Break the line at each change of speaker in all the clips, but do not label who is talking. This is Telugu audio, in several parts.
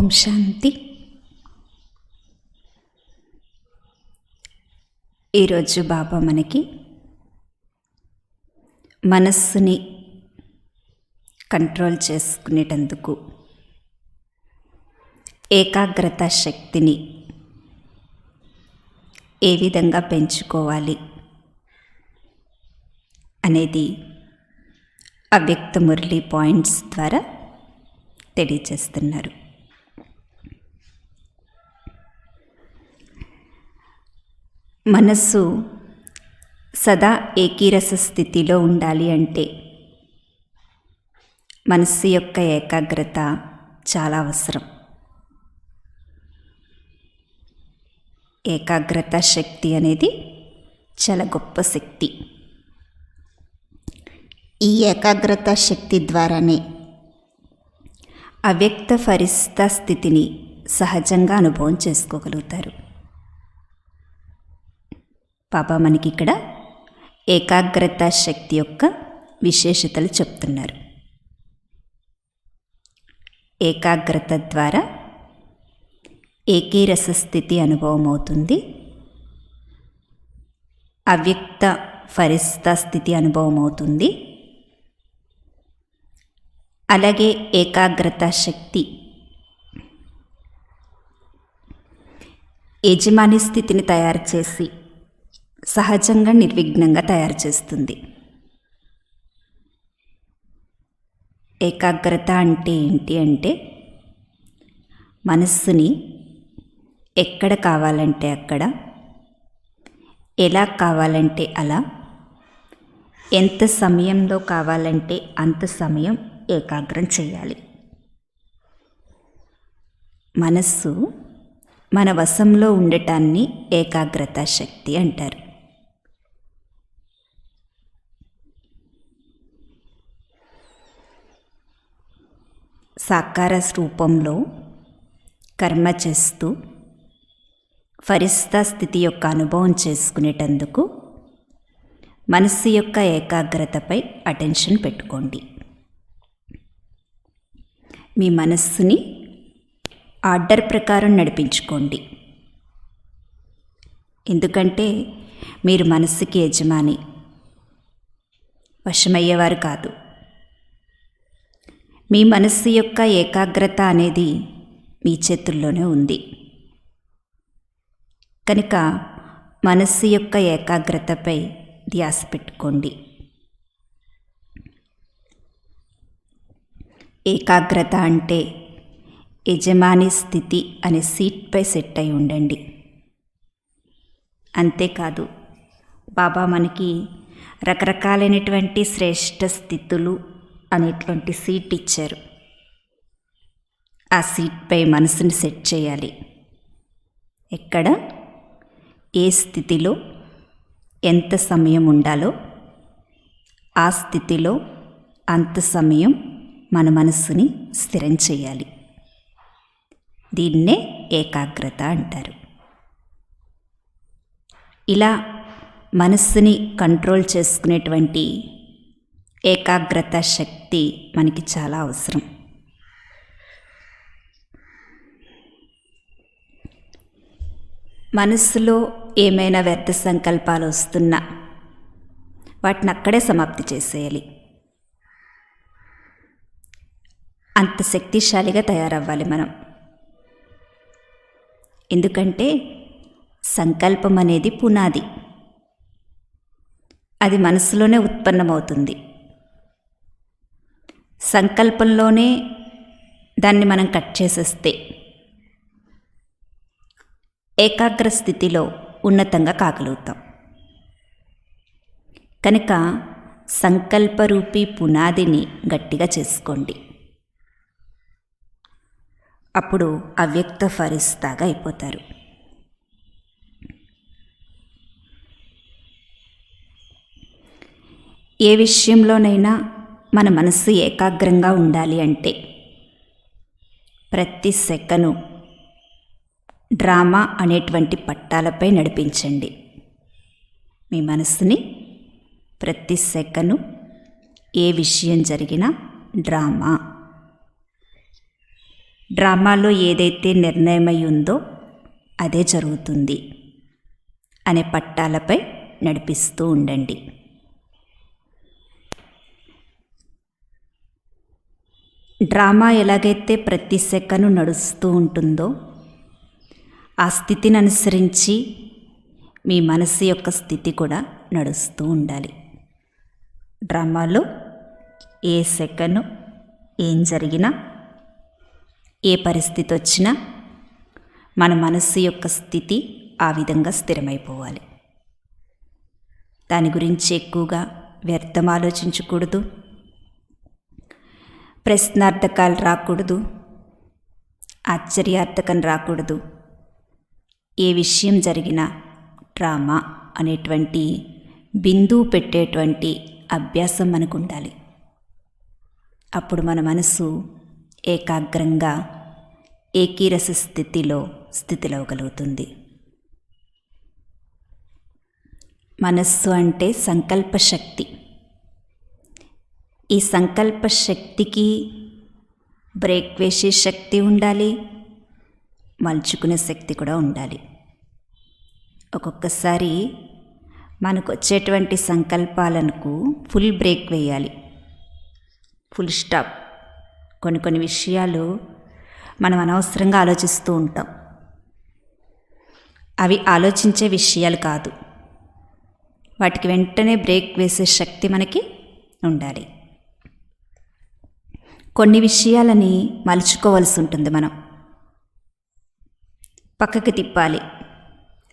ఓం శాంతి. ఈరోజు బాబా మనకి మనస్సుని కంట్రోల్ చేసుకునేటందుకు, ఏకాగ్రత శక్తిని ఏ విధంగా పెంచుకోవాలి అనేది అవ్యక్త మురళి పాయింట్స్ ద్వారా తెలియచేస్తున్నారు. మనస్సు సదా ఏకీరస స్థితిలో ఉండాలి అంటే మనస్సు యొక్క ఏకాగ్రత చాలా అవసరం. ఏకాగ్రత శక్తి అనేది చాలా గొప్ప శక్తి. ఈ ఏకాగ్రత శక్తి ద్వారానే అవ్యక్త ఫరిస్తా స్థితిని సహజంగా అనుభవం చేసుకోగలుగుతారు. బాబా మనకి ఇక్కడ ఏకాగ్రత శక్తి యొక్క విశేషతలు చెప్తున్నారు. ఏకాగ్రత ద్వారా ఏకీరస స్థితి అనుభవం అవుతుంది. అవ్యక్త ఫరిస్తా స్థితి అనుభవం అవుతుంది. అలాగే ఏకాగ్రత శక్తి యజమాని స్థితిని తయారు చేసి సహజంగా నిర్విఘ్నంగా తయారు చేస్తుంది. ఏకాగ్రత అంటే ఏంటి అంటే మనస్సుని ఎక్కడ కావాలంటే అక్కడ, ఎలా కావాలంటే అలా, ఎంత సమయంలో కావాలంటే అంత సమయం ఏకాగ్రం చేయాలి. మనస్సు మన వశంలో ఉండటాన్ని ఏకాగ్రత శక్తి అంటారు. సాకార రూపంలో కర్మ చేస్తూ ఫరిస్తా స్థితి యొక్క అనుభవం చేసుకునేటందుకు మనస్సు యొక్క ఏకాగ్రతపై అటెన్షన్ పెట్టుకోండి. మీ మనస్సుని ఆర్డర్ ప్రకారం నడిపించుకోండి. ఎందుకంటే మీరు మనస్సుకి యజమాని, వశమయ్యేవారు కాదు. మీ మనస్సు యొక్క ఏకాగ్రత అనేది మీ చేతుల్లోనే ఉంది. కనుక మనస్సు యొక్క ఏకాగ్రతపై ధ్యాస పెట్టుకోండి. ఏకాగ్రత అంటే యజమాని స్థితి అనే సీట్పై సెట్ అయి ఉండండి. అంతేకాదు, బాబా మనకి రకరకాలైనటువంటి శ్రేష్ఠ స్థితులు అనేటువంటి సీట్ ఇచ్చారు. ఆ సీట్పై మనసుని సెట్ చేయాలి. ఎక్కడ, ఏ స్థితిలో ఎంత సమయం ఉండాలో ఆ స్థితిలో అంత సమయం మన మనస్సుని స్థిరం చేయాలి. దీన్నే ఏకాగ్రత అంటారు. ఇలా మనస్సుని కంట్రోల్ చేసుకునేటువంటి ఏకాగ్రత శక్తి మనకి చాలా అవసరం. మనస్సులో ఏమైనా వ్యర్థ సంకల్పాలు వస్తున్నా వాటిని అక్కడే సమాప్తి చేసేయాలి. అంత శక్తిశాలిగా తయారవ్వాలి మనం. ఎందుకంటే సంకల్పం అనేది పునాది. అది మనసులోనే ఉత్పన్నమవుతుంది. సంకల్పంలోనే దాన్ని మనం కట్ చేసేస్తే ఏకాగ్ర స్థితిలో ఉన్నతంగా కాగలుగుతాం. కనుక సంకల్పరూపీ పునాదిని గట్టిగా చేసుకోండి. అప్పుడు అవ్యక్త ఫరిస్తాగా అయిపోతారు. ఏ విషయంలోనైనా మన మనస్సు ఏకాగ్రంగా ఉండాలి అంటే ప్రతి సెకను డ్రామా అనేటువంటి పట్టాలపై నడిపించండి. మీ మనస్సుని ప్రతి సెకను ఏ విషయం జరిగినా డ్రామా డ్రామాలో ఏదైతే నిర్ణయమై ఉందో అదే జరుగుతుంది అనే పట్టాలపై నడిపిస్తూ ఉండండి. డ్రామా ఎలాగైతే ప్రతి సెకను నడుస్తూ ఉంటుందో ఆ స్థితిని అనుసరించి మీ మనసు యొక్క స్థితి కూడా నడుస్తూ ఉండాలి. డ్రామాలో ఏ సెకను ఏం జరిగినా, ఏ పరిస్థితి వచ్చినా మన మనస్సు యొక్క స్థితి ఆ విధంగా స్థిరమైపోవాలి. దాని గురించి ఎక్కువగా వ్యర్థం ఆలోచించకూడదు, ప్రశ్నార్థకాలు రాకూడదు, ఆశ్చర్యార్థకం రాకూడదు. ఏ విషయం జరిగినా డ్రామా అనేటువంటి బిందువు పెట్టేటువంటి అభ్యాసం మనకు ఉండాలి. అప్పుడు మన మనసు ఏకాగ్రంగా ఏకీరస స్థితిలోగలుగుతుంది. మనస్సు అంటే సంకల్ప శక్తి. ఈ సంకల్ప శక్తికి బ్రేక్ వేసే శక్తి ఉండాలి, మలుచుకునే శక్తి కూడా ఉండాలి. ఒక్కొక్కసారి మనకు వచ్చేటువంటి సంకల్పాలకు ఫుల్ బ్రేక్ వేయాలి, ఫుల్ స్టాప్. కొన్ని విషయాలు మనం అనవసరంగా ఆలోచిస్తూ ఉంటాం. అవి ఆలోచించే విషయాలు కాదు, వాటికి వెంటనే బ్రేక్ వేసే శక్తి మనకి ఉండాలి. కొన్ని విషయాలని మలుచుకోవాల్సి ఉంటుంది, మనం పక్కకి తిప్పాలి.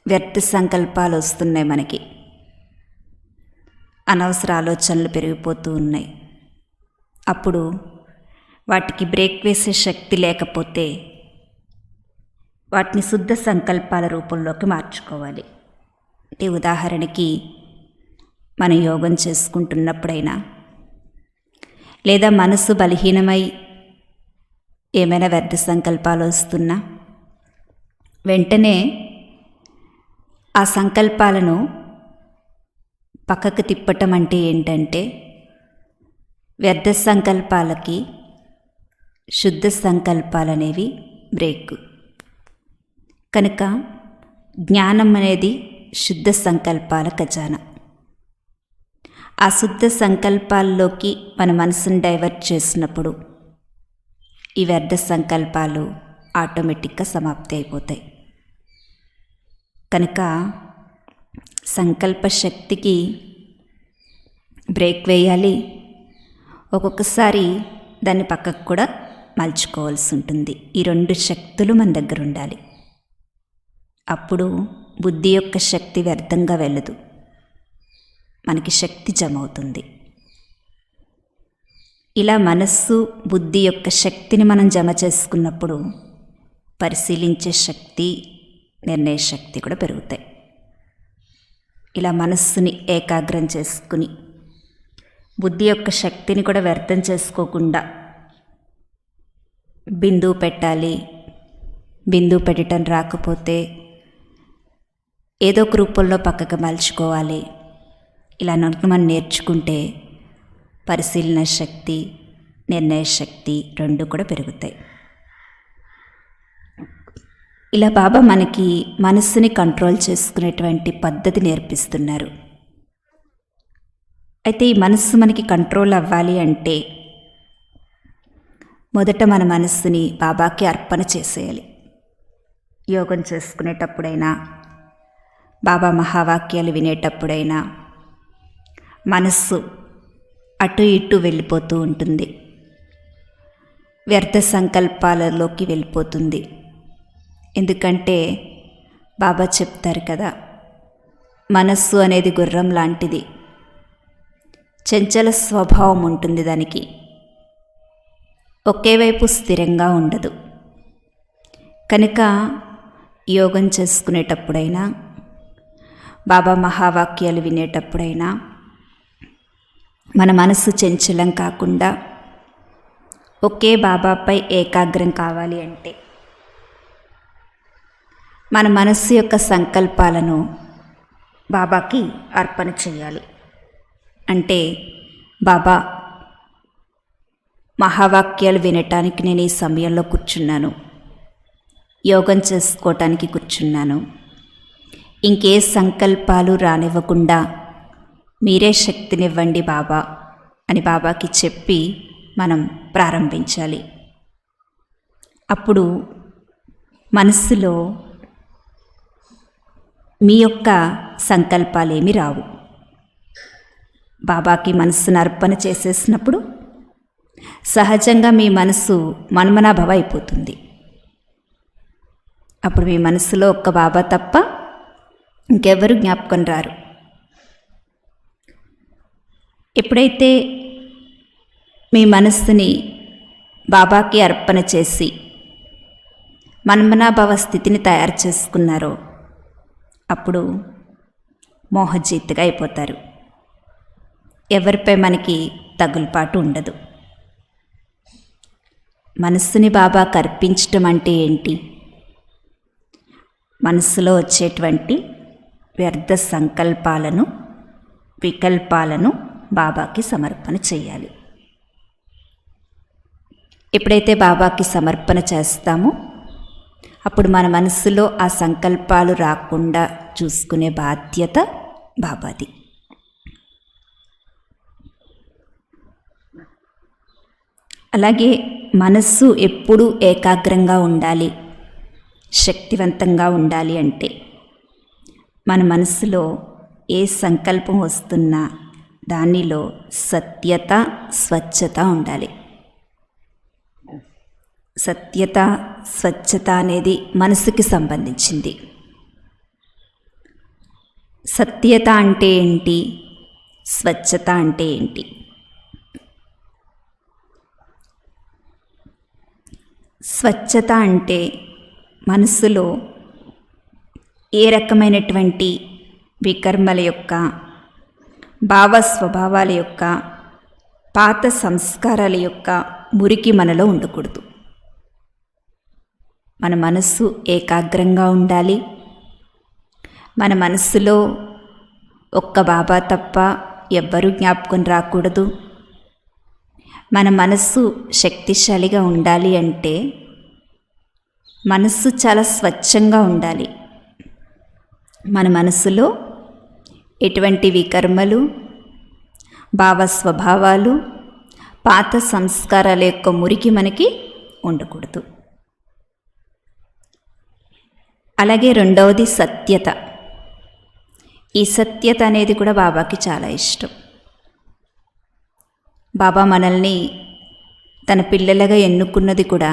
వ్యర్థ సంకల్పాలు వస్తున్నాయి, మనకి అనవసర ఆలోచనలు పెరిగిపోతూ ఉన్నాయి. అప్పుడు వాటికి బ్రేక్ వేసే శక్తి లేకపోతే వాటిని శుద్ధ సంకల్పాల రూపంలోకి మార్చుకోవాలి. అంటే ఉదాహరణకి మనం యోగం చేసుకుంటున్నప్పుడైనా, లేదా మనసు బలహీనమై ఏమైనా వ్యర్థ సంకల్పాలు వస్తున్నా వెంటనే ఆ సంకల్పాలను పక్కకు తిప్పటం అంటే ఏంటంటే, వ్యర్థ సంకల్పాలకి శుద్ధ సంకల్పాలనేవి బ్రేక్. కనుక జ్ఞానం అనేది శుద్ధ సంకల్పాల ఖజానా. ఆ శుద్ధ సంకల్పాల్లోకి మన మనసును డైవర్ట్ చేసినప్పుడు ఈ వ్యర్థ సంకల్పాలు ఆటోమేటిక్గా సమాప్తి అయిపోతాయి. కనుక సంకల్ప శక్తికి బ్రేక్ వేయాలి, ఒక్కొక్కసారి దాన్ని పక్కకు కూడా మలుచుకోవాల్సి ఉంటుంది. ఈ రెండు శక్తులు మన దగ్గర ఉండాలి. అప్పుడు బుద్ధి యొక్క శక్తి వ్యర్థంగా వెళ్ళదు, మనకి శక్తి జమ అవుతుంది. ఇలా మనస్సు బుద్ధి యొక్క శక్తిని మనం జమ చేసుకున్నప్పుడు పరిశీలించే శక్తి, నిర్ణయ శక్తి కూడా పెరుగుతాయి. ఇలా మనస్సుని ఏకాగ్రం చేసుకుని బుద్ధి యొక్క శక్తిని కూడా వ్యర్థం చేసుకోకుండా బిందువు పెట్టాలి. బిందువు పెట్టడం రాకపోతే ఏదో ఒక రూపంలో పక్కకు మలుచుకోవాలి. ఇలా మనం నేర్చుకుంటే పరిశీలన శక్తి, నిర్ణయ శక్తి రెండు కూడా పెరుగుతాయి. ఇలా బాబా మనకి మనస్సుని కంట్రోల్ చేసుకునేటువంటి పద్ధతి నేర్పిస్తున్నారు. అయితే ఈ మనస్సు మనకి కంట్రోల్ అవ్వాలి అంటే మొదట మన మనస్సుని బాబాకి అర్పణ చేసేయాలి. యోగం చేసుకునేటప్పుడైనా, బాబా మహావాక్యాలు వినేటప్పుడైనా మనస్సు అటు ఇటు వెళ్ళిపోతూ ఉంటుంది, వ్యర్థ సంకల్పాలలోకి వెళ్ళిపోతుంది. ఎందుకంటే బాబా చెప్తారు కదా, మనస్సు అనేది గుర్రం లాంటిది, చంచల స్వభావం ఉంటుంది దానికి, ఒకే వైపు స్థిరంగా ఉండదు. కనుక యోగం చేసుకునేటప్పుడైనా, బాబా మహావాక్యాలు వినేటప్పుడైనా మన మనసు చంచలం కాకుండా ఒకే బాబాపై ఏకాగ్రం కావాలి అంటే మన మనస్సు యొక్క సంకల్పాలను బాబాకి అర్పణ చేయాలి. అంటే బాబా మహావాక్యాలు వినటానికి నేను ఈ సమయంలో కూర్చున్నాను, యోగం చేసుకోవటానికి కూర్చున్నాను. ఇంకే సంకల్పాలు రానివ్వకుండా మీరే శక్తినివ్వండి బాబా అని బాబాకి చెప్పి మనం ప్రారంభించాలి. అప్పుడు మనస్సులో మీ యొక్క సంకల్పాలేమి రావు. బాబాకి మనస్సును అర్పణ చేసేసినప్పుడు సహజంగా మీ మనసు మన్మనాభవ అయిపోతుంది. అప్పుడు మీ మనసులో ఒక్క బాబా తప్ప ఇంకెవ్వరూ జ్ఞాపకం రారు. ఎప్పుడైతే మీ మనస్సుని బాబాకి అర్పణ చేసి మన్మనాభవ స్థితిని తయారు చేసుకున్నారో అప్పుడు మోహజీత్తుగా అయిపోతారు. ఎవరిపై మనకి తగులుపాటు ఉండదు. మనస్సుని బాబాకు అర్పించటం అంటే ఏంటి? మనస్సులో వచ్చేటువంటి వ్యర్థ సంకల్పాలను, వికల్పాలను బాబాకి సమర్పణ చేయాలి. ఎప్పుడైతే బాబాకి సమర్పణ చేస్తామో అప్పుడు మన మనస్సులో ఆ సంకల్పాలు రాకుండా చూసుకునే బాధ్యత బాబాది. అలాగే మనస్సు ఎప్పుడూ ఏకాగ్రంగా ఉండాలి, శక్తివంతంగా ఉండాలి అంటే మన మనస్సులో ఏ సంకల్పం వస్తున్నా దానిలో సత్యత, స్వచ్ఛత ఉండాలి. సత్యత, స్వచ్ఛత అనేది మనసుకి సంబంధించింది. సత్యత అంటే ఏంటి? స్వచ్ఛత అంటే ఏంటి? స్వచ్ఛత అంటే మనస్సులో ఏ రకమైనటువంటి వికర్మల యొక్క, భావ స్వభావాల యొక్క, పాత సంస్కారాల యొక్క మురికి మనలో ఉండకూడదు. మన మనస్సు ఏకాగ్రంగా ఉండాలి. మన మనస్సులో ఒక్క బాబా తప్ప ఎవ్వరూ జ్ఞాపకం రాకూడదు. మన మనస్సు శక్తిశాలిగా ఉండాలి అంటే మనస్సు చాలా స్వచ్ఛంగా ఉండాలి. మన మనస్సులో ఎటువంటి వికర్మలు, భావ స్వభావాలు, పాత సంస్కారాల యొక్క మురికి మనకి ఉండకూడదు. అలాగే రెండవది సత్యత. ఈ సత్యత అనేది కూడా బాబాకి చాలా ఇష్టం. బాబా మనల్ని తన పిల్లలుగా ఎన్నుకున్నది కూడా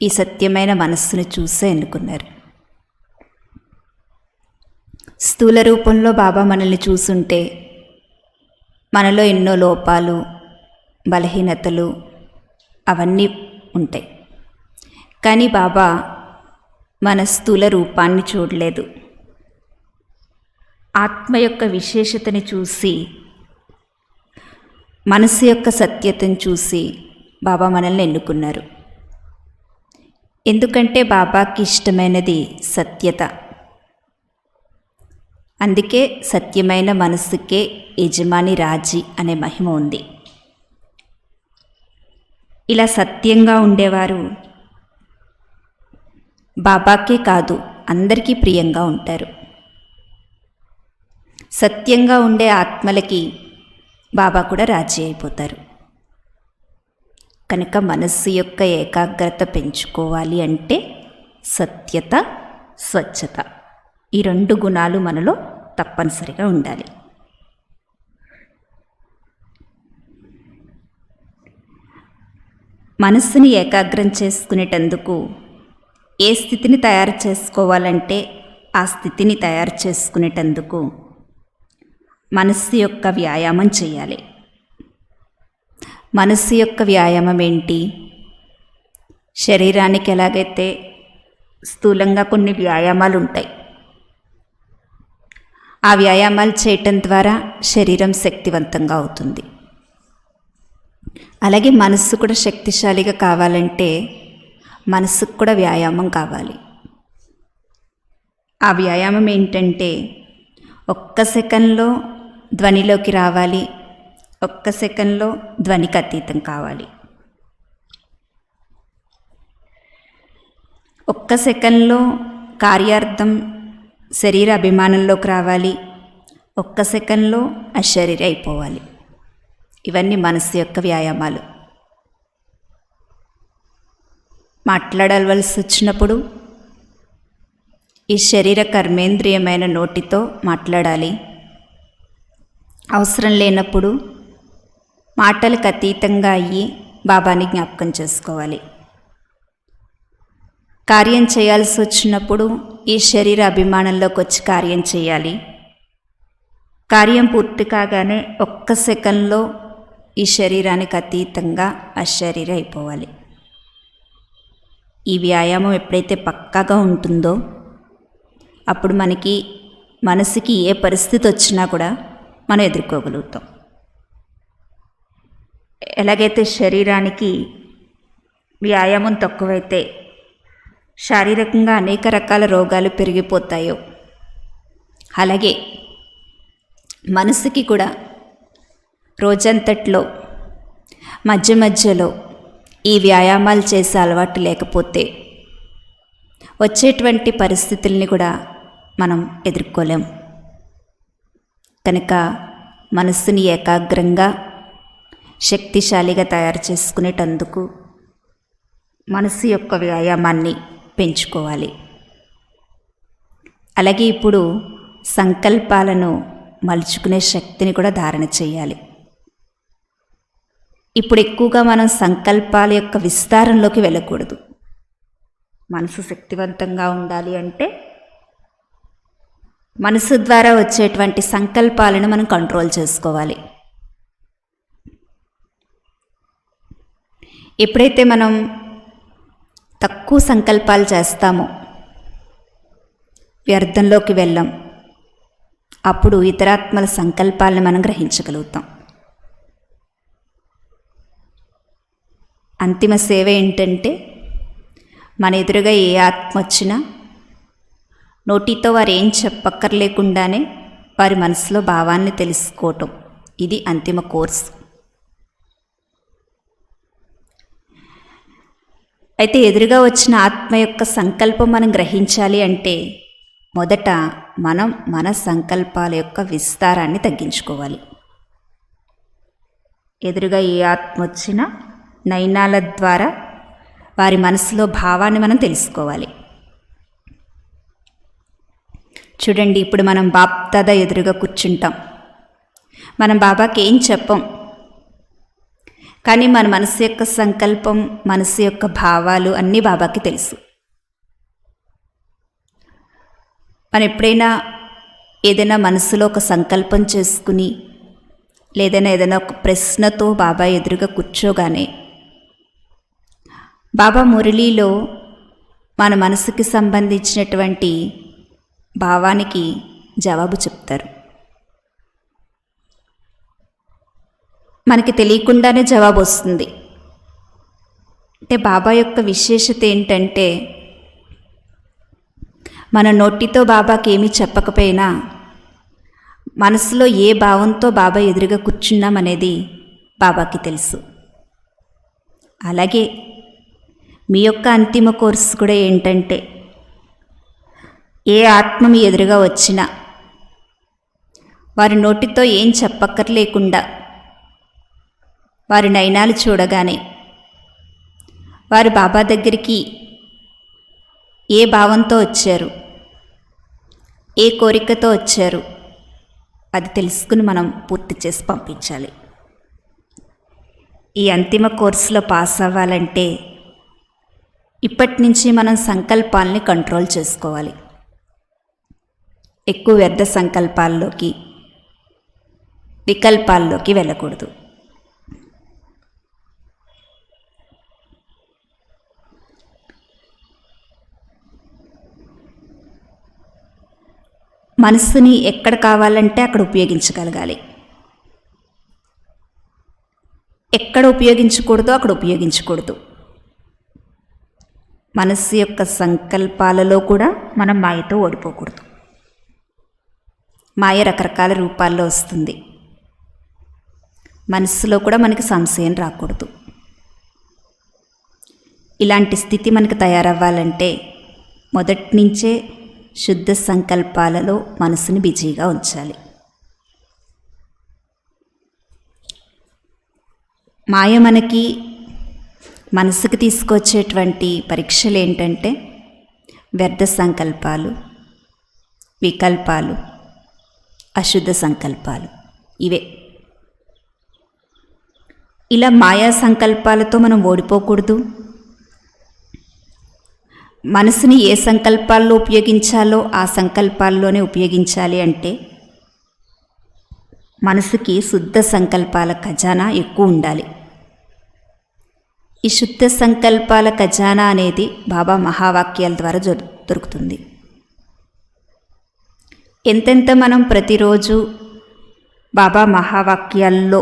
ఈ సత్యమైన మనస్సును చూసే ఎన్నుకున్నారు. స్థూల రూపంలో బాబా మనల్ని చూసుంటే మనలో ఎన్నో లోపాలు, బలహీనతలు అవన్నీ ఉంటాయి. కానీ బాబా మన స్థూల రూపాన్ని చూడలేదు. ఆత్మ యొక్క విశేషతని చూసి, మనసు యొక్క సత్యతను చూసి బాబా మనల్ని ఎన్నుకున్నారు. ఎందుకంటే బాబాకి ఇష్టమైనది సత్యత. అందుకే సత్యమైన మనస్సుకే యజమాని రాజీ అనే మహిమ ఉంది. ఇలా సత్యంగా ఉండేవారు బాబాకే కాదు అందరికీ ప్రియంగా ఉంటారు. సత్యంగా ఉండే ఆత్మలకి బాబా కూడా రాజీ అయిపోతారు. కనుక మనస్సు యొక్క ఏకాగ్రత పెంచుకోవాలి అంటే సత్యత, స్వచ్ఛత ఈ రెండు గుణాలు మనలో తప్పనిసరిగా ఉండాలి. మనస్సుని ఏకాగ్రం చేసుకునేటందుకు ఏ స్థితిని తయారు చేసుకోవాలంటే ఆ స్థితిని తయారు చేసుకునేటందుకు మనస్సు యొక్క వ్యాయామం చేయాలి. మనస్సు యొక్క వ్యాయామం ఏంటి? శరీరానికి ఎలాగైతే స్థూలంగా కొన్ని వ్యాయామాలు ఉంటాయి, ఆ వ్యాయామాలు చేయటం ద్వారా శరీరం శక్తివంతంగా అవుతుంది. అలాగే మనస్సు కూడా శక్తిశాలిగా కావాలంటే మనస్సుకు కూడా వ్యాయామం కావాలి. ఆ వ్యాయామం ఏంటంటే ఒక్క సెకండ్లో ధ్వనిలోకి రావాలి, ఒక్క సెకండ్లో ధ్వనికి అతీతం కావాలి. ఒక్క సెకండ్లో కార్యార్థం శరీర అభిమానంలోకి రావాలి. ఒక్క సెకండ్లో అశరీరి అయిపోవాలి. ఇవన్నీ మనసు యొక్క వ్యాయామాలు. మాట్లాడవలసి వచ్చినప్పుడు ఈ శరీర కర్మేంద్రియమైన నోటితో మాట్లాడాలి. అవసరం లేనప్పుడు మాటలకు అతీతంగా అయ్యి బాబాని జ్ఞాపకం చేసుకోవాలి. కార్యం చేయాల్సి వచ్చినప్పుడు ఈ శరీర అభిమానంలోకి వచ్చి కార్యం చేయాలి. కార్యం పూర్తి కాగానే ఒక్క సెకండ్లో ఈ శరీరానికి అతీతంగా అశరీరి అయిపోవాలి. ఈ వ్యాయామం ఎప్పుడైతే పక్కాగా ఉంటుందో అప్పుడు మనసుకి ఏ పరిస్థితి వచ్చినా కూడా మనం ఎదుర్కోగలుగుతాం. ఎలాగైతే శరీరానికి వ్యాయామం తక్కువైతే శారీరకంగా అనేక రకాల రోగాలు పెరిగిపోతాయో అలాగే మనసుకి కూడా రోజంతట్లో మధ్య మధ్యలో ఈ వ్యాయామాలు చేసే అలవాటు లేకపోతే వచ్చేటువంటి పరిస్థితుల్ని కూడా మనం ఎదుర్కోలేం. కనుక మనస్సుని ఏకాగ్రంగా శక్తిశాలిగా తయారు చేసుకునేటందుకు మనసు యొక్క వ్యాయామాన్ని పెంచుకోవాలి. అలాగే ఇప్పుడు సంకల్పాలను మలుచుకునే శక్తిని కూడా ధారణ చేయాలి. ఇప్పుడు ఎక్కువగా మనం సంకల్పాల యొక్క విస్తారంలోకి వెళ్ళకూడదు. మనసు శక్తివంతంగా ఉండాలి అంటే మనసు ద్వారా వచ్చేటువంటి సంకల్పాలను మనం కంట్రోల్ చేసుకోవాలి. ఎప్పుడైతే మనం తక్కువ సంకల్పాలు చేస్తామో వ్యర్థంలోకి వెళ్ళాం, అప్పుడు ఇతరాత్మల సంకల్పాలను మనం గ్రహించగలుగుతాం. అంతిమ సేవ ఏంటంటే మన ఎదురుగా ఏ ఆత్మ వచ్చినా నోటితో వారు ఏం చెప్పక్కర్లేకుండానే వారి మనసులో భావాన్ని తెలుసుకోవటం. ఇది అంతిమ కోర్సు. అయితే ఎదురుగా వచ్చిన ఆత్మ యొక్క సంకల్పం మనం గ్రహించాలి అంటే మొదట మనం మన సంకల్పాల యొక్క విస్తారాన్ని తగ్గించుకోవాలి. ఎదురుగా ఏ ఆత్మ వచ్చినా నయనాల ద్వారా వారి మనసులో భావాన్ని మనం తెలుసుకోవాలి. చూడండి, ఇప్పుడు మనం బాప్దాదా ఎదురుగా కూర్చుంటాం. మనం బాబాకి ఏం చెప్పం, కానీ మన మనసు యొక్క సంకల్పం, మనసు యొక్క భావాలు అన్నీ బాబాకి తెలుసు. మనం ఎప్పుడైనా ఏదైనా మనసులో ఒక సంకల్పం చేసుకుని ఏదైనా ఒక ప్రశ్నతో బాబా ఎదురుగా కూర్చోగానే బాబా మురళీలో మన మనసుకి సంబంధించినటువంటి భావానికి జవాబు చెప్తారు. మనకి తెలియకుండానే జవాబు వస్తుంది. అంటే బాబా యొక్క విశేషత ఏంటంటే మన నోటితో బాబాకి ఏమీ చెప్పకపోయినా మనసులో ఏ భావంతో బాబా ఎదురుగా కూర్చున్నామనేది బాబాకి తెలుసు. అలాగే మీ యొక్క అంతిమ కోర్సు కూడా ఏంటంటే ఏ ఆత్మ మీ ఎదురుగా వచ్చినా వారి నోటితో ఏం చెప్పక్కర్లేకుండా వారి నయనాలు చూడగానే వారు బాబా దగ్గరికి ఏ భావంతో వచ్చారు, ఏ కోరికతో వచ్చారు, అది తెలుసుకుని మనం పూర్తి చేసి పంపించాలి. ఈ అంతిమ కోర్సులో పాస్ అవ్వాలంటే ఇప్పటి నుంచి మనం సంకల్పాలని కంట్రోల్ చేసుకోవాలి. ఎక్కువ వ్యర్థ సంకల్పాల్లోకి, వికల్పాల్లోకి వెళ్ళకూడదు. మనస్సుని ఎక్కడ కావాలంటే అక్కడ ఉపయోగించగలగాలి. ఎక్కడ ఉపయోగించకూడదో అక్కడ ఉపయోగించకూడదు. మనస్సు యొక్క సంకల్పాలలో కూడా మనం మాయతో ఓడిపోకూడదు. మాయ రకరకాల రూపాల్లో వస్తుంది. మనసులో కూడా మనకి సంశయం రాకూడదు. ఇలాంటి స్థితి మనకు తయారవ్వాలంటే మొదటి నుంచే శుద్ధ సంకల్పాలలో మనసుని బిజీగా ఉంచాలి. మాయ మనకి మనసుకు తీసుకొచ్చేటువంటి పరీక్షలు ఏంటంటే వ్యర్థ సంకల్పాలు, వికల్పాలు, అశుద్ధ సంకల్పాలు. ఇవే. ఇలా మాయా సంకల్పాలతో మనం ఓడిపోకూడదు. మనసుని ఏ సంకల్పాల్లో ఉపయోగించాలో ఆ సంకల్పాల్లోనే ఉపయోగించాలి. అంటే మనసుకి శుద్ధ సంకల్పాల ఖజానా ఎక్కువ ఉండాలి. ఈ శుద్ధ సంకల్పాల ఖజానా అనేది బాబా మహావాక్యాల ద్వారా దొరుకుతుంది. ఎంతెంత మనం ప్రతిరోజు బాబా మహావాక్యాల్లో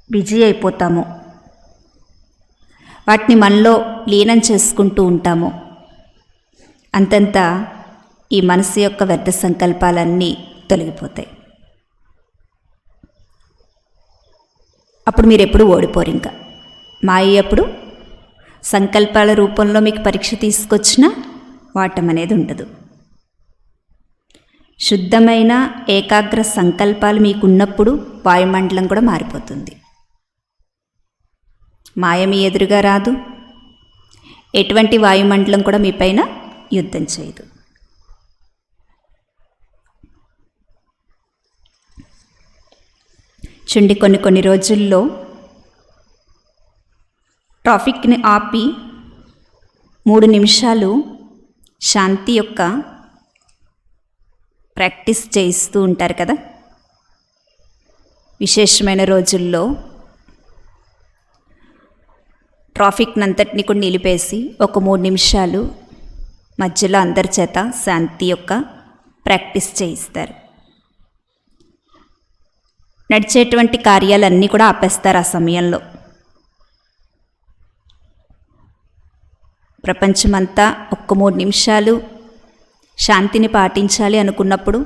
బిజీ అయిపోతామో, వాటిని మనలో లీనం చేసుకుంటూ ఉంటామో, అంతంత ఈ మనసు యొక్క వ్యర్థ సంకల్పాలన్నీ తొలగిపోతాయి. అప్పుడు మీరు ఎప్పుడు ఓడిపోరు. ఇంకా మాయ అప్పుడు సంకల్పాల రూపంలో మీకు పరీక్ష తీసుకొచ్చినా వాటం అనేది ఉండదు. శుద్ధమైన ఏకాగ్ర సంకల్పాలు మీకున్నప్పుడు వాయుమండలం కూడా మారిపోతుంది. మాయ మీ ఎదురుగా రాదు. ఎటువంటి వాయుమండలం కూడా మీ పైన యుద్ధం చేయదు. చూడండి, కొన్ని రోజుల్లో ట్రాఫిక్ని ఆపి 3 నిమిషాలు శాంతి యొక్క ప్రాక్టీస్ చేయిస్తూ ఉంటారు కదా. విశేషమైన రోజుల్లో ట్రాఫిక్ని అంతటిని కూడా నిలిపేసి ఒక 3 నిమిషాలు మధ్యలో అందరి చేత శాంతి యొక్క ప్రాక్టీస్ చేయిస్తారు. నడిచేటువంటి కార్యాలన్నీ కూడా ఆపేస్తారు ఆ సమయంలో. ప్రపంచమంతా ఒక్క 3 నిమిషాలు శాంతిని పాటించాలి అనుకున్నప్పుడు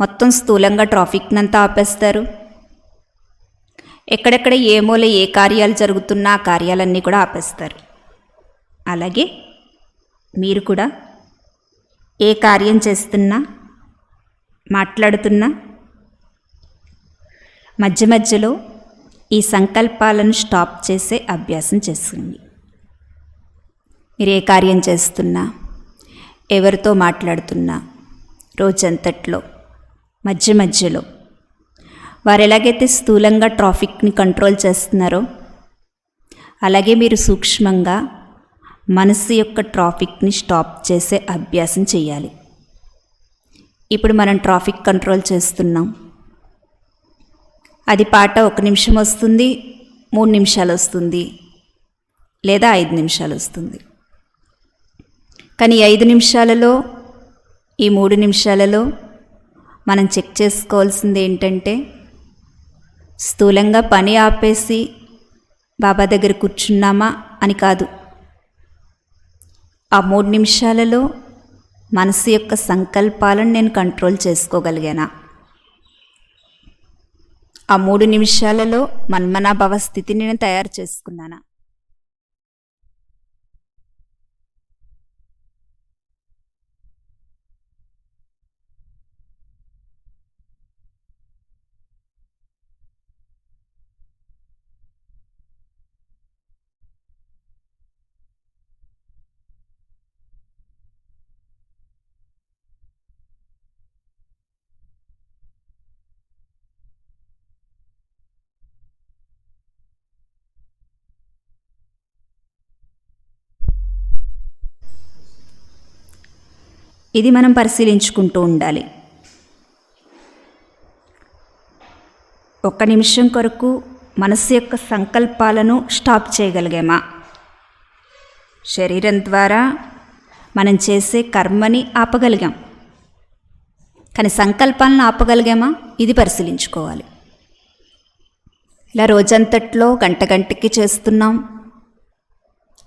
మొత్తం స్థూలంగా ట్రాఫిక్ని అంతా ఆపేస్తారు. ఎక్కడెక్కడ ఏ మూల ఏ కార్యాలు జరుగుతున్నా ఆ కార్యాలన్నీ కూడా ఆపేస్తారు. అలాగే మీరు కూడా ఏ కార్యం చేస్తున్నా, మాట్లాడుతున్నా మధ్య మధ్యలో ఈ సంకల్పాలను స్టాప్ చేసే అభ్యాసం చేసుకోండి. మీరు ఏ కార్యం చేస్తున్నా, ఎవరితో మాట్లాడుతున్నా రోజంతట్లో మధ్య మధ్యలో వారు ఎలాగైతే స్థూలంగా ట్రాఫిక్ని కంట్రోల్ చేస్తున్నారో అలాగే మీరు సూక్ష్మంగా మనసు యొక్క ట్రాఫిక్ని స్టాప్ చేసే అభ్యాసం చేయాలి. ఇప్పుడు మనం ట్రాఫిక్ కంట్రోల్ చేస్తున్నాం. అది పాట 1 నిమిషం వస్తుంది, 3 నిమిషాలు వస్తుంది, లేదా 5 నిమిషాలు వస్తుంది. కానీ 5 నిమిషాలలో, ఈ 3 నిమిషాలలో మనం చెక్ చేసుకోవాల్సింది ఏంటంటే స్థూలంగా పని ఆపేసి బాబా దగ్గర కూర్చున్నామా అని కాదు. ఆ 3 నిమిషాలలో మనసు యొక్క సంకల్పాలను నేను కంట్రోల్ చేసుకోగలిగానా? ఆ 3 నిమిషాలలో మన్మనాభవ స్థితిని నేను తయారు చేసుకున్నానా? ఇది మనం పరిశీలించుకుంటూ ఉండాలి. 1 నిమిషం కొరకు మనసు యొక్క సంకల్పాలను స్టాప్ చేయగలిగామా? శరీరం ద్వారా మనం చేసే కర్మని ఆపగలిగాం, కానీ సంకల్పాలను ఆపగలిగామా? ఇది పరిశీలించుకోవాలి. ఇలా రోజంతట్లో గంటకి చేస్తున్నాం,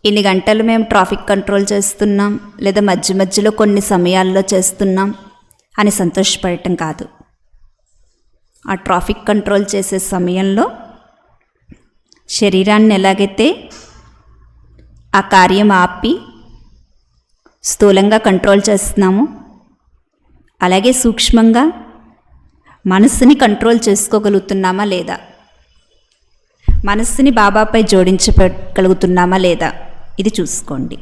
ఇన్ని గంటలు మేము ట్రాఫిక్ కంట్రోల్ చేస్తున్నాం, లేదా మధ్య మధ్యలో కొన్ని సమయాల్లో చేస్తున్నాం అని సంతోషపడటం కాదు. ఆ ట్రాఫిక్ కంట్రోల్ చేసే సమయంలో శరీరాన్ని ఎలాగైతే ఆ కార్యం ఆపి స్థూలంగా కంట్రోల్ చేస్తున్నామో, అలాగే సూక్ష్మంగా మనస్సుని కంట్రోల్ చేసుకోగలుగుతున్నామా లేదా, మనస్సుని బాబాపై జోడించగలుగుతున్నామా లేదా, ఇది చూసుకోండి.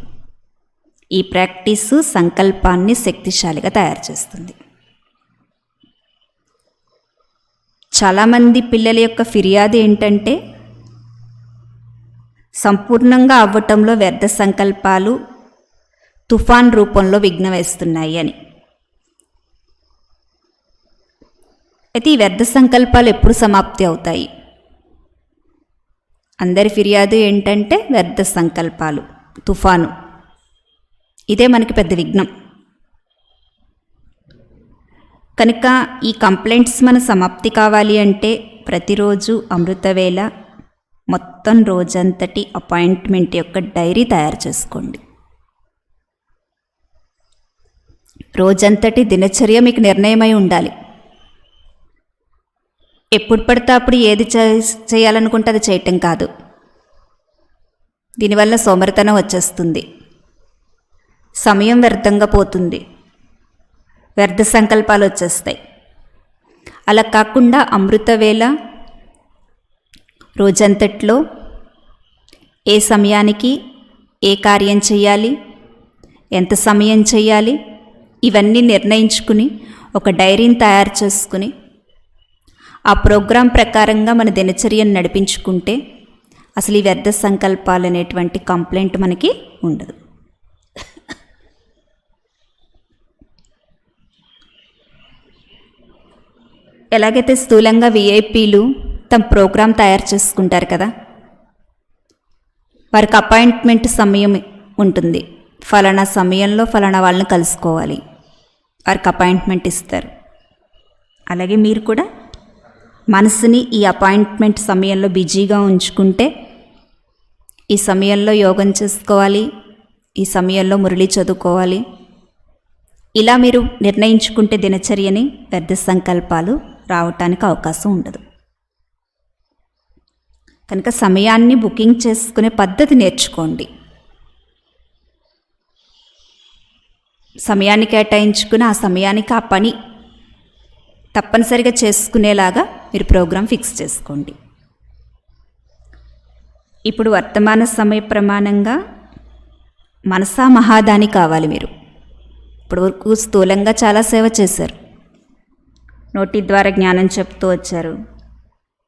ఈ ప్రాక్టీసు సంకల్పాన్ని శక్తిశాలిగా తయారు చేస్తుంది. చాలామంది పిల్లల యొక్క ఫిర్యాదు ఏంటంటే సంపూర్ణంగా అవ్వటంలో వ్యర్థ సంకల్పాలు తుఫాన్ రూపంలో విఘ్నం వేస్తున్నాయి అని. అయితే ఈ వ్యర్థ సంకల్పాలు ఎప్పుడు సమాప్తి అవుతాయి? అందరి ఫిర్యాదు ఏంటంటే వ్యర్థ సంకల్పాలు, తుఫాను, ఇదే మనకి పెద్ద విఘ్నం. కనుక ఈ కంప్లైంట్స్ మన సమాప్తి కావాలి అంటే ప్రతిరోజు అమృతవేళ మొత్తం రోజంతటి అపాయింట్మెంట్ యొక్క డైరీ తయారు చేసుకోండి. రోజంతటి దినచర్య మీకు నిర్ణయమై ఉండాలి. ఎప్పుడు పడితే అప్పుడు ఏది చేయాలనుకుంటే అది చేయటం కాదు. దీనివల్ల సోమరితనం వచ్చేస్తుంది, సమయం వ్యర్థంగా పోతుంది, వ్యర్థ సంకల్పాలు వచ్చేస్తాయి. అలా కాకుండా అమృతవేళ రోజంతట్లో ఏ సమయానికి ఏ కార్యం చేయాలి, ఎంత సమయం చేయాలి, ఇవన్నీ నిర్ణయించుకుని ఒక డైరీని తయారు చేసుకుని ఆ ప్రోగ్రాం ప్రకారంగా మన దినచర్యను నడిపించుకుంటే అసలు ఈ వ్యర్థ సంకల్పాలు అనేటువంటి కంప్లైంట్ మనకి ఉండదు. ఎలాగైతే స్థూలంగా విఐపీలు తమ ప్రోగ్రాం తయారు చేసుకుంటారు కదా, వారికి అపాయింట్మెంట్ సమయం ఉంటుంది. ఫలానా సమయంలో ఫలానా వాళ్ళని కలుసుకోవాలి, వారికి అపాయింట్మెంట్ ఇస్తారు. అలాగే మీరు కూడా మనసుని ఈ అపాయింట్మెంట్ సమయంలో బిజీగా ఉంచుకుంటే ఈ సమయంలో యోగం చేసుకోవాలి, ఈ సమయంలో మురళి చదువుకోవాలి, ఇలా మీరు నిర్ణయించుకుంటే దినచర్యని వ్యర్థ సంకల్పాలు రావటానికి అవకాశం ఉండదు. కనుక సమయాన్ని బుకింగ్ చేసుకునే పద్ధతి నేర్చుకోండి. సమయాన్ని కేటాయించుకుని ఆ సమయానికి ఆ పని తప్పనిసరిగా చేసుకునేలాగా మీరు ప్రోగ్రాం ఫిక్స్ చేసుకోండి. ఇప్పుడు వర్తమాన సమయ ప్రమాణంగా మనసా మహాదాని కావాలి. మీరు ఇప్పుడు వరకు స్థూలంగా చాలా సేవ చేశారు, నోటి ద్వారా జ్ఞానం చెప్తూ వచ్చారు,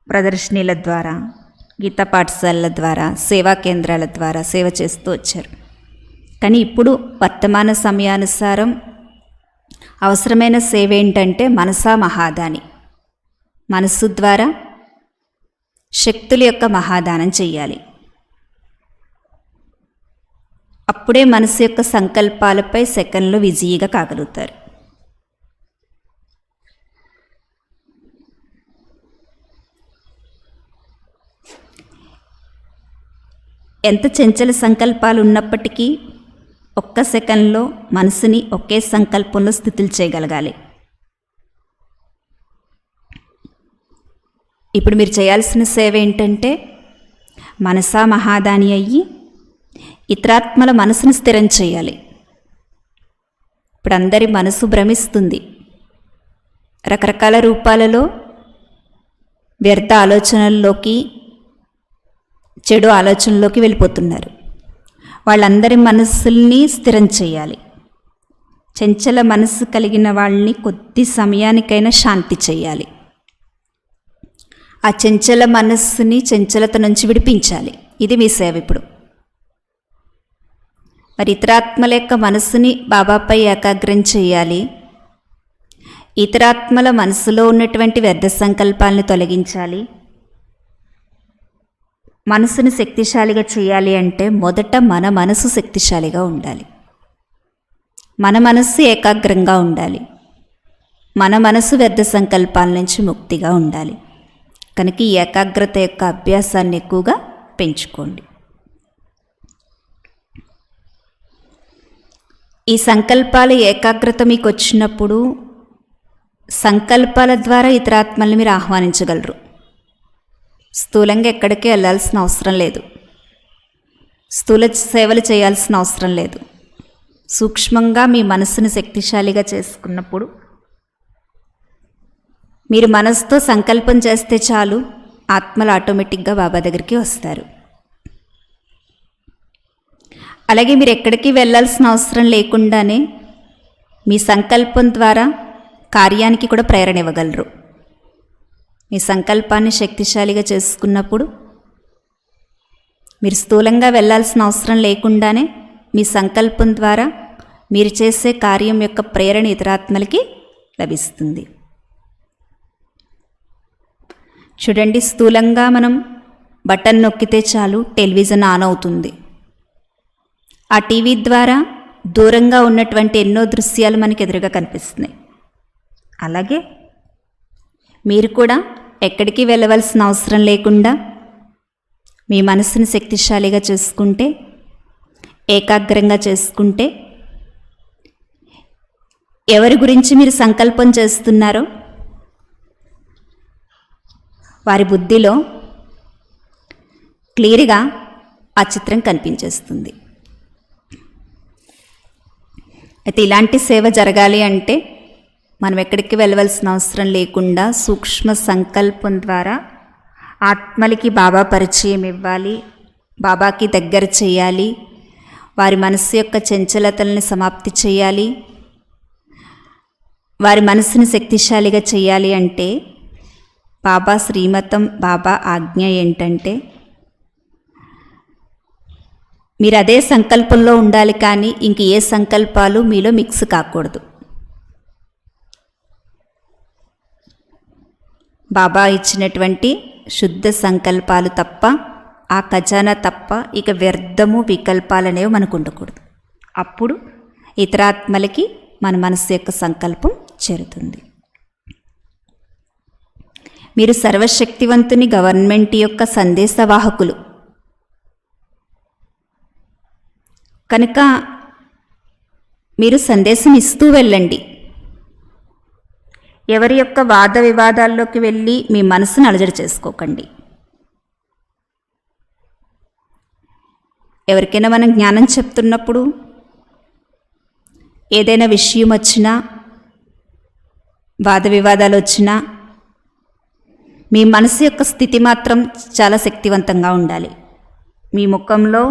ప్రదర్శనీల ద్వారా, గీతా పాఠశాలల ద్వారా, సేవా కేంద్రాల ద్వారా సేవ చేస్తూ వచ్చారు. కానీ ఇప్పుడు వర్తమాన సమయానుసారం అవసరమైన సేవ ఏంటంటే మనసా మహాదాని, మనస్సు ద్వారా శక్తుల యొక్క మహాదానం చెయ్యాలి. అప్పుడే మనసు యొక్క సంకల్పాలపై సెకండ్లో విజయీగా కాగలుగుతారు. ఎంత చంచల సంకల్పాలు ఉన్నప్పటికీ ఒక్క సెకండ్లో మనసుని ఒకే సంకల్పంలో స్థితులు చేయగలగాలి. ఇప్పుడు మీరు చేయాల్సిన సేవ ఏంటంటే మనసా మహాదాని అయ్యి ఇతరాత్మల మనసును స్థిరం చేయాలి. ఇప్పుడు అందరి మనసు భ్రమిస్తుంది, రకరకాల రూపాలలో వ్యర్థ ఆలోచనల్లోకి, చెడు ఆలోచనలోకి వెళ్ళిపోతున్నారు. వాళ్ళందరి మనస్సుల్ని స్థిరం చేయాలి. చంచల మనస్సు కలిగిన వాళ్ళని కొద్ది సమయానికైనా శాంతి చేయాలి. ఆ చంచల మనస్సుని చంచలత నుంచి విడిపించాలి. ఇది మీ సేవ. ఇప్పుడు మరి ఇతరాత్మల యొక్క మనస్సుని బాబాపై ఏకాగ్రం చేయాలి. ఇతరాత్మల మనసులో ఉన్నటువంటి వ్యర్థ సంకల్పాలని తొలగించాలి. మనసుని శక్తిశాలిగా చేయాలి అంటే మొదట మన మనసు శక్తిశాలిగా ఉండాలి, మన మనస్సు ఏకాగ్రంగా ఉండాలి, మన మనసు వ్యర్థ సంకల్పాల నుంచి ముక్తిగా ఉండాలి. కనుక ఈ ఏకాగ్రత యొక్క అభ్యాసాన్ని ఎక్కువగా పెంచుకోండి. ఈ సంకల్పాల ఏకాగ్రత మీకు వచ్చినప్పుడు సంకల్పాల ద్వారా ఇతరాత్మల్ని మీరు ఆహ్వానించగలరు. స్థూలంగా ఎక్కడికి వెళ్ళాల్సిన అవసరం లేదు. స్థూల సేవలు చేయాల్సిన అవసరం లేదు. సూక్ష్మంగా మీ మనస్సును శక్తిశాలిగా చేసుకున్నప్పుడు మీరు మనసుతో సంకల్పం చేస్తే చాలు, ఆత్మలు ఆటోమేటిక్గా బాబా దగ్గరికి వస్తారు. అలాగే మీరు ఎక్కడికి వెళ్ళాల్సిన అవసరం లేకుండానే మీ సంకల్పం ద్వారా కార్యానికి కూడా ప్రేరణ ఇవ్వగలరు. మీ సంకల్పాన్ని శక్తిశాలిగా చేసుకున్నప్పుడు మీరు స్థూలంగా వెళ్ళాల్సిన అవసరం లేకుండానే మీ సంకల్పం ద్వారా మీరు చేసే కార్యం యొక్క ప్రేరణ ఇతరాత్మలకి లభిస్తుంది. చూడండి, స్థూలంగా మనం బటన్ నొక్కితే చాలు టెలివిజన్ ఆన్ అవుతుంది. ఆ టీవీ ద్వారా దూరంగా ఉన్నటువంటి ఎన్నో దృశ్యాలు మనకు ఎదురుగా కనిపిస్తున్నాయి. అలాగే మీరు కూడా ఎక్కడికి వెళ్ళవలసిన అవసరం లేకుండా మీ మనసుని శక్తిశాలిగా చేసుకుంటే, ఏకాగ్రంగా చేసుకుంటే, ఎవరి గురించి మీరు సంకల్పం చేస్తున్నారో వారి బుద్ధిలో క్లియర్గా ఆ చిత్రం కనిపించేస్తుంది. అయితే ఇలాంటి సేవ జరగాలి అంటే మనం ఎక్కడికి వెళ్ళవలసిన అవసరం లేకుండా సూక్ష్మ సంకల్పం ద్వారా ఆత్మలకి బాబా పరిచయం ఇవ్వాలి, బాబాకి దగ్గర చేయాలి, వారి మనస్సు యొక్క చంచలతల్ని సమాప్తి చేయాలి, వారి మనసుని శక్తిశాలిగా చేయాలి. అంటే బాబా శ్రీమతం, బాబా ఆజ్ఞ ఏంటంటే మీరు అదే సంకల్పంలో ఉండాలి, కానీ ఇంక ఏ సంకల్పాలు మీలో మిక్స్ కాకూడదు. బాబా ఇచ్చినటువంటి శుద్ధ సంకల్పాలు తప్ప, ఆ ఖజానా తప్ప ఇక వ్యర్థము వికల్పాలనేవి మనకు ఉండకూడదు. అప్పుడు ఇతరాత్మలకి మన మనసు యొక్క సంకల్పం చేరుతుంది. మీరు సర్వశక్తివంతుని గవర్నమెంట్ యొక్క సందేశవాహకులు కనుక మీరు సందేశం ఇస్తూ వెళ్ళండి. ఎవరి యొక్క వాద వివాదాల్లోకి వెళ్ళి మీ మనసును అలజడి చేసుకోకండి. ఎవరికైనా మనం జ్ఞానం చెప్తున్నప్పుడు ఏదైనా విషయం వచ్చినా, వాద వివాదాలు వచ్చినా, మీ మనసు యొక్క స్థితి మాత్రం చాలా శక్తివంతంగా ఉండాలి. మీ ముఖంలో,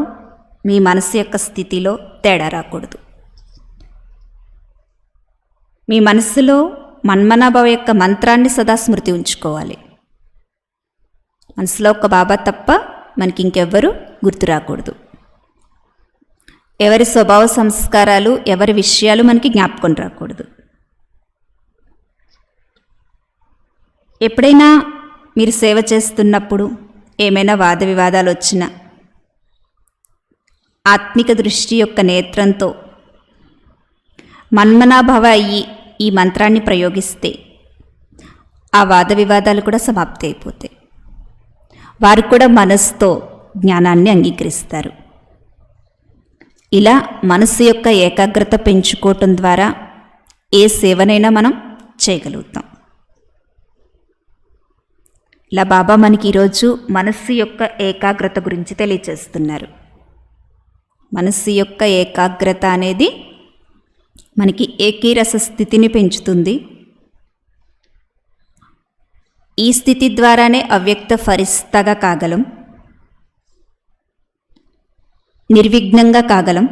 మీ మనసు యొక్క స్థితిలో తేడా రాకూడదు. మీ మనస్సులో మన్మనాభావ యొక్క మంత్రాన్ని సదా స్మృతి ఉంచుకోవాలి. మనసులో ఒక బాబా తప్ప మనకి ఇంకెవ్వరూ గుర్తు రాకూడదు. ఎవరి స్వభావ సంస్కారాలు, ఎవరి విషయాలు మనకి జ్ఞాపకం రాకూడదు. ఎప్పుడైనా మీరు సేవ చేస్తున్నప్పుడు ఏమైనా వాద వివాదాలు వచ్చినా ఆత్మిక దృష్టి యొక్క నేత్రంతో మన్మనాభవ అయ్యి ఈ మంత్రాన్ని ప్రయోగిస్తే ఆ వాద వివాదాలు కూడా సమాప్తి అయిపోతాయి. వారు కూడా మనస్సుతో జ్ఞానాన్ని అంగీకరిస్తారు. ఇలా మనస్సు యొక్క ఏకాగ్రత పెంచుకోవటం ద్వారా ఏ సేవనైనా మనం చేయగలుగుతాం. ఇలా బాబా మనకి ఈరోజు మనస్సు యొక్క ఏకాగ్రత గురించి తెలియచేస్తున్నారు. మనస్సు యొక్క ఏకాగ్రత అనేది మనకి ఏకీరస స్థితిని పెంచుతుంది. ఈ స్థితి ద్వారానే అవ్యక్త ఫరిస్తాగా కాగలం, నిర్విఘ్నంగా కాగలం.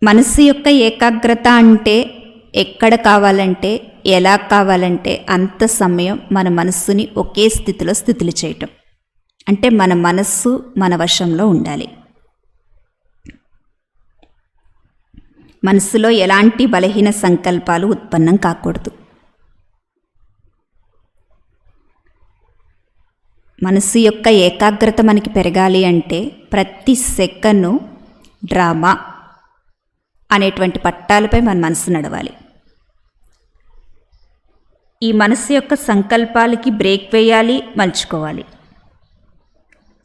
మనస్సు యొక్క ఏకాగ్రత అంటే ఎక్కడ కావాలంటే, ఎలా కావాలంటే అంత సమయం మన మనస్సుని ఒకే స్థితిలో స్థితులు చేయటం. అంటే మన మనస్సు మన వశంలో ఉండాలి. మనస్సులో ఎలాంటి బలహీన సంకల్పాలు ఉత్పన్నం కాకూడదు. మనస్సు యొక్క ఏకాగ్రత మనకి పెరగాలి అంటే ప్రతి సెకను డ్రామా అనేటువంటి పట్టాలపై మన మనసు నడవాలి. ఈ మనస్సు యొక్క సంకల్పాలకి బ్రేక్ వేయాలి, మలుచుకోవాలి.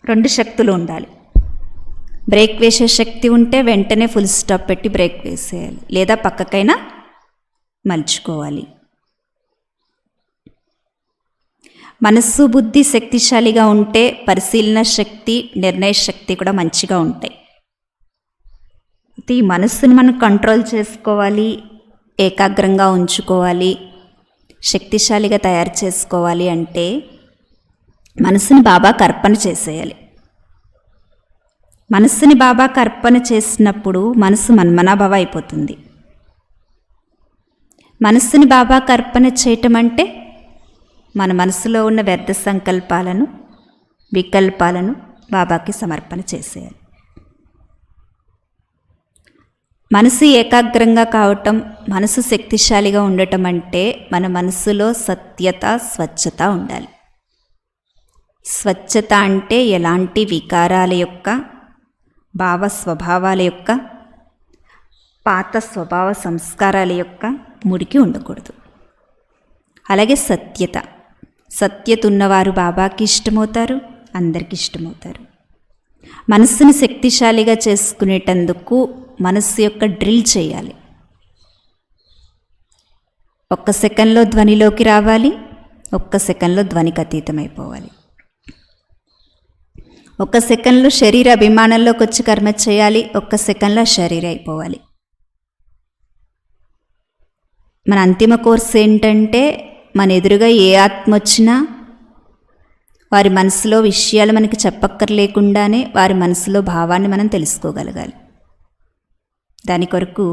రెండు శక్తులు ఉండాలి. బ్రేక్ వేసే శక్తి ఉంటే వెంటనే ఫుల్ స్టాప్ పెట్టి బ్రేక్ వేసేయాలి, లేదా పక్కకైనా మలుచుకోవాలి. మనస్సు బుద్ధి శక్తిశాలిగా ఉంటే పరిశీలన శక్తి, నిర్ణయ శక్తి కూడా మంచిగా ఉంటాయి. ఈ మనస్సును మనం కంట్రోల్ చేసుకోవాలి, ఏకాగ్రంగా ఉంచుకోవాలి, శక్తిశాలిగా తయారు చేసుకోవాలి అంటే మనస్సుని బాబాకి అర్పణ చేసేయాలి. మనస్సుని బాబాకి అర్పణ చేసినప్పుడు మనసు మన్మనాభవ అయిపోతుంది. మనస్సుని బాబాకి అర్పణ చేయటం అంటే మన మనసులో ఉన్న వ్యర్థ సంకల్పాలను, వికల్పాలను బాబాకి సమర్పణ చేసేయాలి. మనసు ఏకాగ్రంగా కావటం, మనసు శక్తిశాలిగా ఉండటం అంటే మన మనసులో సత్యత, స్వచ్ఛత ఉండాలి. స్వచ్ఛత అంటే ఎలాంటి వికారాల యొక్క, భావ స్వభావాల యొక్క, పాత స్వభావ సంస్కారాల యొక్క మురికి ఉండకూడదు. అలాగే సత్యత ఉన్నవారు బాబాకి ఇష్టమవుతారు, అందరికీ ఇష్టమవుతారు. మనస్సును శక్తిశాలిగా చేసుకునేటందుకు మనస్సు యొక్క డ్రిల్ చేయాలి. 1 సెకండ్లో ధ్వనిలోకి రావాలి, 1 సెకండ్లో ధ్వనికి అతీతమైపోవాలి. 1 సెకండ్లో శరీర అభిమానంలోకి వచ్చి కర్మ చేయాలి, 1 సెకండ్లో శరీర అయిపోవాలి. మన అంతిమ కోర్సు ఏంటంటే మన ఎదురుగా ఏ ఆత్మ వచ్చినా వారి మనసులో విషయాలు మనకి చెప్పక్కర్లేకుండానే వారి మనసులో భావాన్ని మనం తెలుసుకోగలగాలి. దాని కొరకు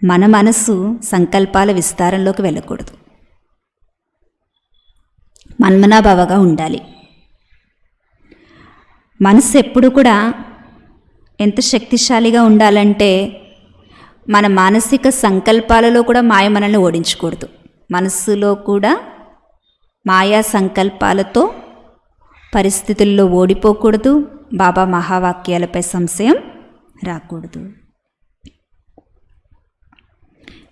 మన మనసు సంకల్పాల విస్తారంలోకి వెళ్ళకూడదు, మన్మనాభవగా ఉండాలి. మనసు ఎప్పుడు కూడా ఎంత శక్తిశాలిగా ఉండాలంటే మన మానసిక సంకల్పాలలో కూడా మాయ మనల్ని ఓడించకూడదు. మనస్సులో కూడా మాయా సంకల్పాలతో పరిస్థితుల్లో ఓడిపోకూడదు, బాబా మహావాక్యాలపై సంశయం రాకూడదు.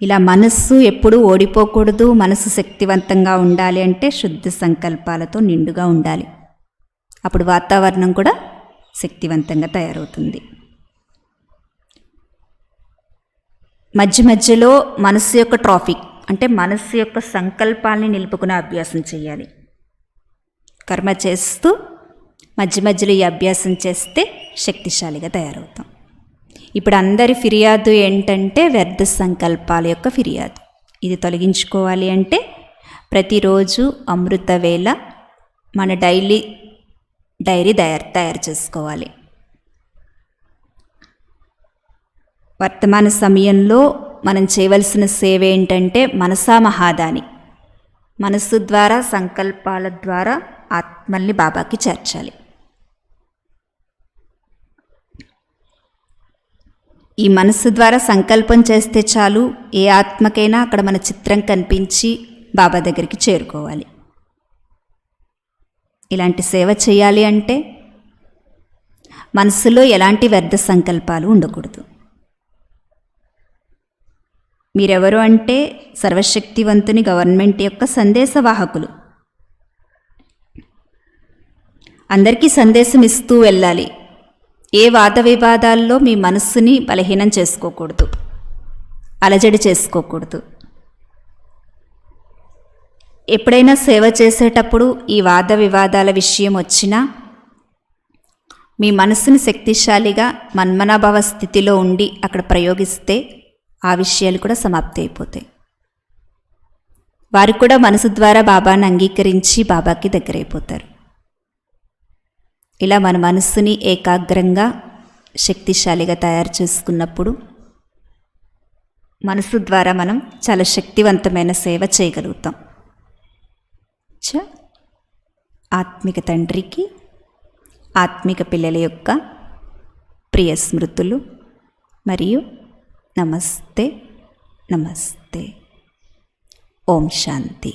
ఇలా మనస్సు ఎప్పుడూ ఓడిపోకూడదు. మనసు శక్తివంతంగా ఉండాలి అంటే శుద్ధ సంకల్పాలతో నిండుగా ఉండాలి. అప్పుడు వాతావరణం కూడా శక్తివంతంగా తయారవుతుంది. మధ్య మధ్యలో మనస్సు యొక్క ట్రాఫిక్ అంటే మనస్సు యొక్క సంకల్పాలని నిలుపుకునే అభ్యాసం చేయాలి. కర్మ చేస్తూ మధ్య మధ్యలో ఈ అభ్యాసం చేస్తే శక్తిశాలిగా తయారవుతాం. ఇప్పుడు అందరి ఫిర్యాదు ఏంటంటే వ్యర్థ సంకల్పాల యొక్క ఫిర్యాదు. ఇది తొలగించుకోవాలి అంటే ప్రతిరోజు అమృత వేళ మన డైరీ తయారు చేసుకోవాలి. వర్తమాన సమయంలో మనం చేయవలసిన సేవ ఏంటంటే మనసా మహాదాని, మనస్సు ద్వారా సంకల్పాల ద్వారా ఆత్మల్ని బాబాకి చేర్చాలి. ఈ మనస్సు ద్వారా సంకల్పం చేస్తే చాలు, ఏ ఆత్మకైనా అక్కడ మన చిత్రం కనిపించి బాబా దగ్గరికి చేరుకోవాలి. ఇలాంటి సేవ చేయాలి అంటే మనసులో ఎలాంటి వ్యర్థ సంకల్పాలు ఉండకూడదు. మీరెవరు అంటే సర్వశక్తివంతుని గవర్నమెంట్ యొక్క సందేశవాహకులు. అందరికీ సందేశం ఇస్తూ వెళ్ళాలి. ఏ వాద వివాదాల్లో మీ మనస్సుని బలహీనం చేసుకోకూడదు, అలజడి చేసుకోకూడదు. ఎప్పుడైనా సేవ చేసేటప్పుడు ఈ వాద వివాదాల విషయం వచ్చినా మీ మనస్సుని శక్తిశాలిగా మన్మనాభావ స్థితిలో ఉండి అక్కడ ప్రయోగిస్తే ఆ విషయాలు కూడా సమాప్తి అయిపోతాయి. వారు కూడా మనసు ద్వారా బాబాను అంగీకరించి బాబాకి దగ్గరైపోతారు. ఇలా మన మనస్సుని ఏకాగ్రంగా శక్తిశాలిగా తయారు చేసుకున్నప్పుడు మనసు ద్వారా మనం చాలా శక్తివంతమైన సేవ చేయగలుగుతాం. ఆత్మిక తండ్రికి ఆత్మిక పిల్లల యొక్క ప్రియ స్మృతులు మరియు నమస్తే నమస్తే. ఓం శాంతి.